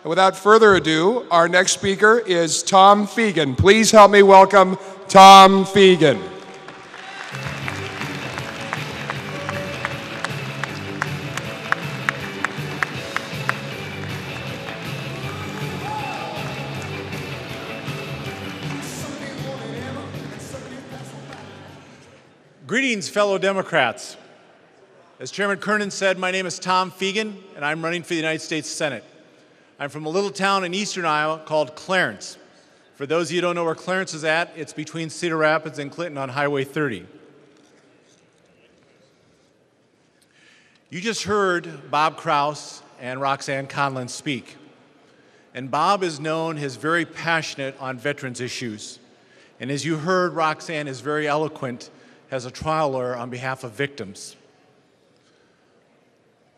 Without further ado, our next speaker is Tom Fiegen. Please help me welcome Tom Fiegen. Greetings, fellow Democrats. As Chairman Kernan said, my name is Tom Fiegen, and I'm running for the United States Senate. I'm from a little town in eastern Iowa called Clarence. For those of you who don't know where Clarence is at, it's between Cedar Rapids and Clinton on Highway 30. You just heard Bob Kraus and Roxanne Conlon speak. And Bob is known as very passionate on veterans issues. And as you heard, Roxanne is very eloquent as a trial lawyer on behalf of victims.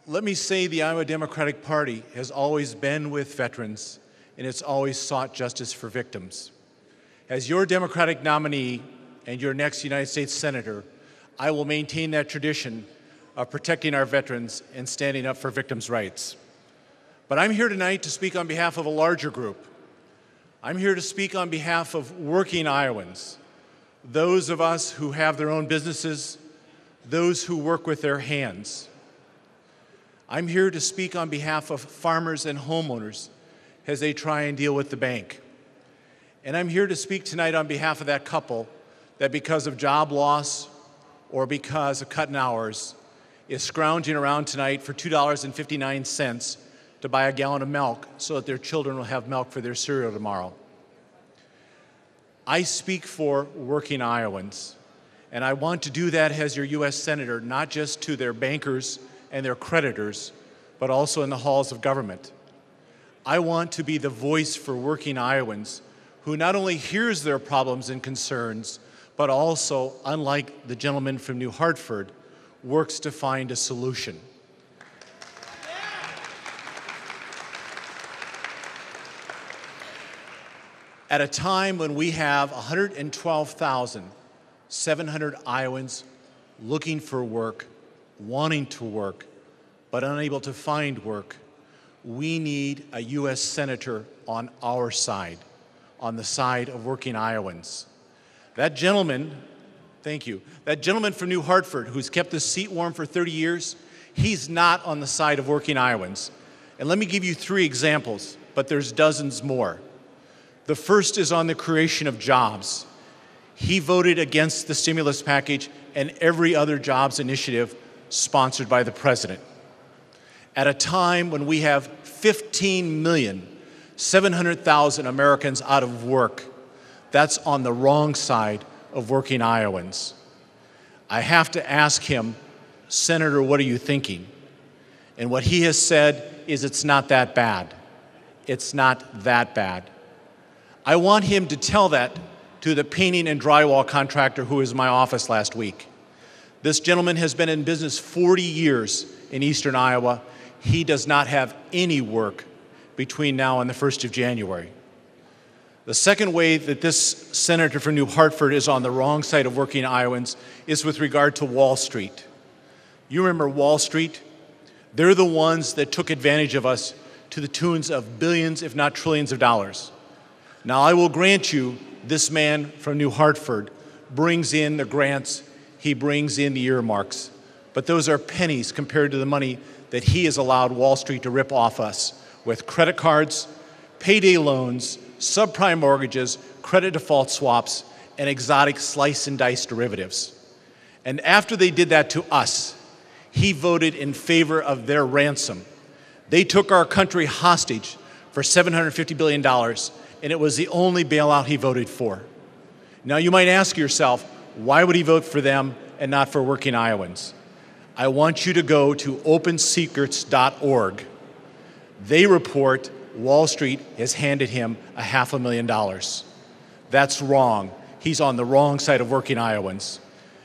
Let me say the Iowa Democratic Party has always been with veterans, and it's always sought justice for victims. As your Democratic nominee and your next United States Senator, I will maintain that tradition of protecting our veterans and standing up for victims' rights. But I'm here tonight to speak on behalf of a larger group. I'm here to speak on behalf of working Iowans, those of us who have their own businesses, those who work with their hands. I'm here to speak on behalf of farmers and homeowners as they try and deal with the bank. And I'm here to speak tonight on behalf of that couple that because of job loss or because of cutting hours is scrounging around tonight for $2.59 to buy a gallon of milk so that their children will have milk for their cereal tomorrow. I speak for working Iowans, and I want to do that as your U.S. Senator, not just to their bankers and their creditors, but also in the halls of government. I want to be the voice for working Iowans who not only hears their problems and concerns, but also, unlike the gentleman from New Hartford, works to find a solution. At a time when we have 112,700 Iowans looking for work, wanting to work, but unable to find work, we need a U.S. Senator on our side, on the side of working Iowans. That gentleman, thank you, that gentleman from New Hartford who's kept this seat warm for 30 years, he's not on the side of working Iowans. And let me give you 3 examples, but there's dozens more. The first is on the creation of jobs. He voted against the stimulus package and every other jobs initiative sponsored by the president. At a time when we have 15,700,000 Americans out of work, that's on the wrong side of working Iowans. I have to ask him, Senator, what are you thinking? And what he has said is it's not that bad. It's not that bad. I want him to tell that to the painting and drywall contractor who was in my office last week. This gentleman has been in business 40 years in eastern Iowa. He does not have any work between now and the 1st of January. The second way that this senator from New Hartford is on the wrong side of working Iowans is with regard to Wall Street. You remember Wall Street? They're the ones that took advantage of us to the tunes of billions, if not trillions of dollars. Now, I will grant you, this man from New Hartford brings in the grants, he brings in the earmarks, but those are pennies compared to the money that he has allowed Wall Street to rip off us with credit cards, payday loans, subprime mortgages, credit default swaps, and exotic slice and dice derivatives. And after they did that to us, he voted in favor of their ransom. They took our country hostage for $750 billion, and it was the only bailout he voted for. Now you might ask yourself, why would he vote for them and not for working Iowans? I want you to go to opensecrets.org. They report Wall Street has handed him $500,000. That's wrong. He's on the wrong side of working Iowans.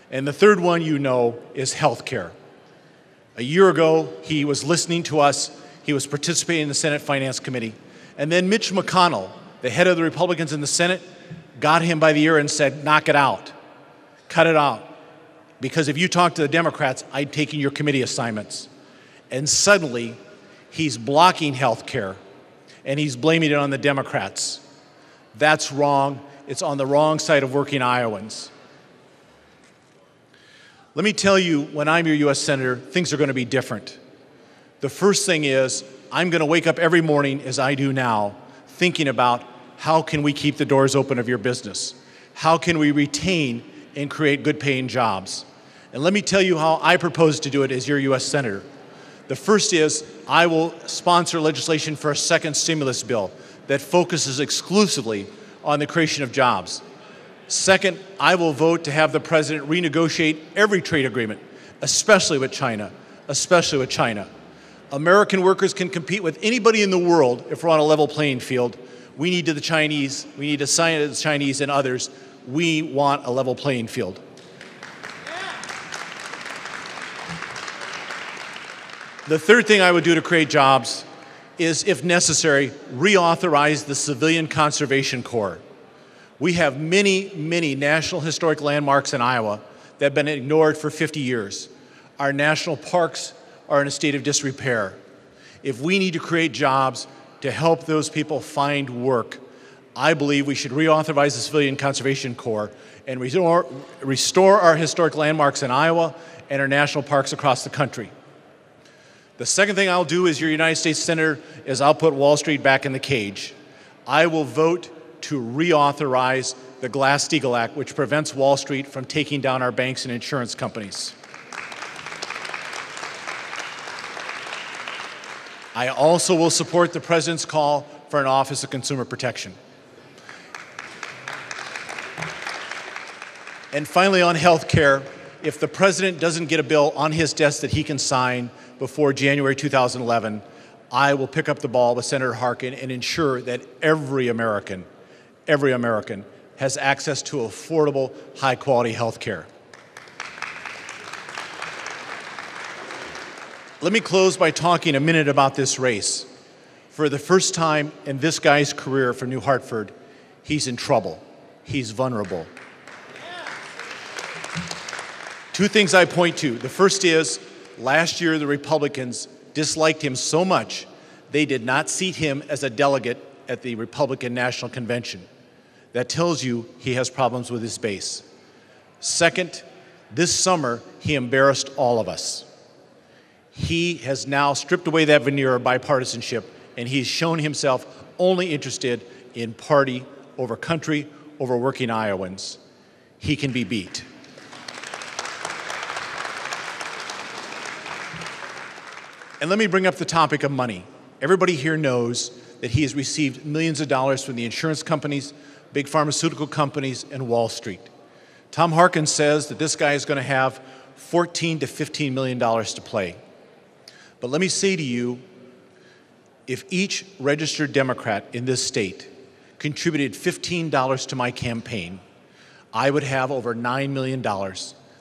And the third one you know is health care. A year ago, he was listening to us. He was participating in the Senate Finance Committee. And then Mitch McConnell, the head of the Republicans in the Senate, got him by the ear and said, knock it out, cut it out. Because if you talk to the Democrats, I'm taking your committee assignments. And suddenly, he's blocking health care, and he's blaming it on the Democrats. That's wrong. It's on the wrong side of working Iowans. Let me tell you, when I'm your U.S. Senator, things are going to be different. The first thing is, I'm going to wake up every morning, as I do now, thinking about how can we keep the doors open of your business? How can we retain and create good-paying jobs? And let me tell you how I propose to do it as your U.S. Senator. The first is, I will sponsor legislation for a second stimulus bill that focuses exclusively on the creation of jobs. Second, I will vote to have the President renegotiate every trade agreement, especially with China, especially with China. American workers can compete with anybody in the world if we're on a level playing field. We need to the Chinese, we need to sign it to the Chinese and others. We want a level playing field. The third thing I would do to create jobs is, if necessary, reauthorize the Civilian Conservation Corps. We have many, many national historic landmarks in Iowa that have been ignored for 50 years. Our national parks are in a state of disrepair. If we need to create jobs to help those people find work, I believe we should reauthorize the Civilian Conservation Corps and restore our historic landmarks in Iowa and our national parks across the country. The second thing I'll do as your United States Senator is I'll put Wall Street back in the cage. I will vote to reauthorize the Glass-Steagall Act, which prevents Wall Street from taking down our banks and insurance companies. I also will support the President's call for an Office of Consumer Protection. And finally, on health care, if the President doesn't get a bill on his desk that he can sign before January 2011, I will pick up the ball with Senator Harkin and ensure that every American has access to affordable, high-quality health care. Let me close by talking a minute about this race. For the first time in this guy's career for New Hartford, he's in trouble. He's vulnerable. Two things I point to. The first is, last year the Republicans disliked him so much, they did not seat him as a delegate at the Republican National Convention. That tells you he has problems with his base. Second, this summer he embarrassed all of us. He has now stripped away that veneer of bipartisanship, and he's shown himself only interested in party over country, over working Iowans. He can be beat. And let me bring up the topic of money. Everybody here knows that he has received millions of dollars from the insurance companies, big pharmaceutical companies, and Wall Street. Tom Harkin says that this guy is going to have $14 to $15 million to play. But let me say to you, if each registered Democrat in this state contributed $15 to my campaign, I would have over $9 million.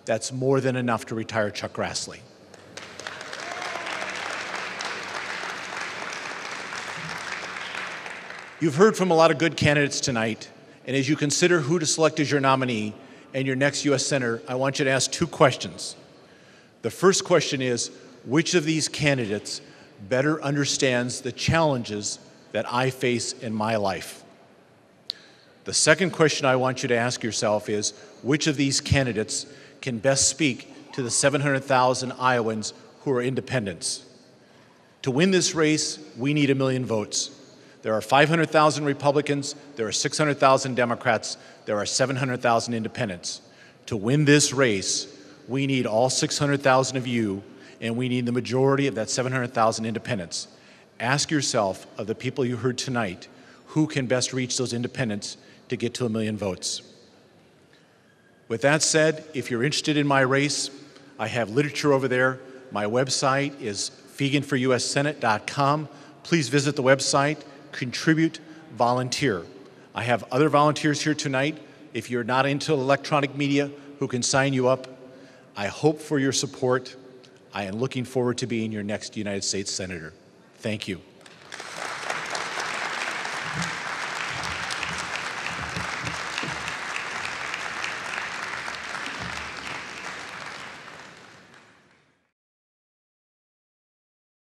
That's more than enough to retire Chuck Grassley. You've heard from a lot of good candidates tonight, and as you consider who to select as your nominee and your next U.S. Senator, I want you to ask two questions. The first question is, which of these candidates better understands the challenges that I face in my life? The second question I want you to ask yourself is, which of these candidates can best speak to the 700,000 Iowans who are independents? To win this race, we need 1 million votes. There are 500,000 Republicans, there are 600,000 Democrats, there are 700,000 independents. To win this race, we need all 600,000 of you, and we need the majority of that 700,000 independents. Ask yourself, of the people you heard tonight, who can best reach those independents to get to 1 million votes? With that said, if you're interested in my race, I have literature over there. My website is FiegenForUSSenate.com. Please visit the website, contribute, volunteer. I have other volunteers here tonight, if you're not into electronic media, who can sign you up. I hope for your support. I am looking forward to being your next United States Senator. Thank you.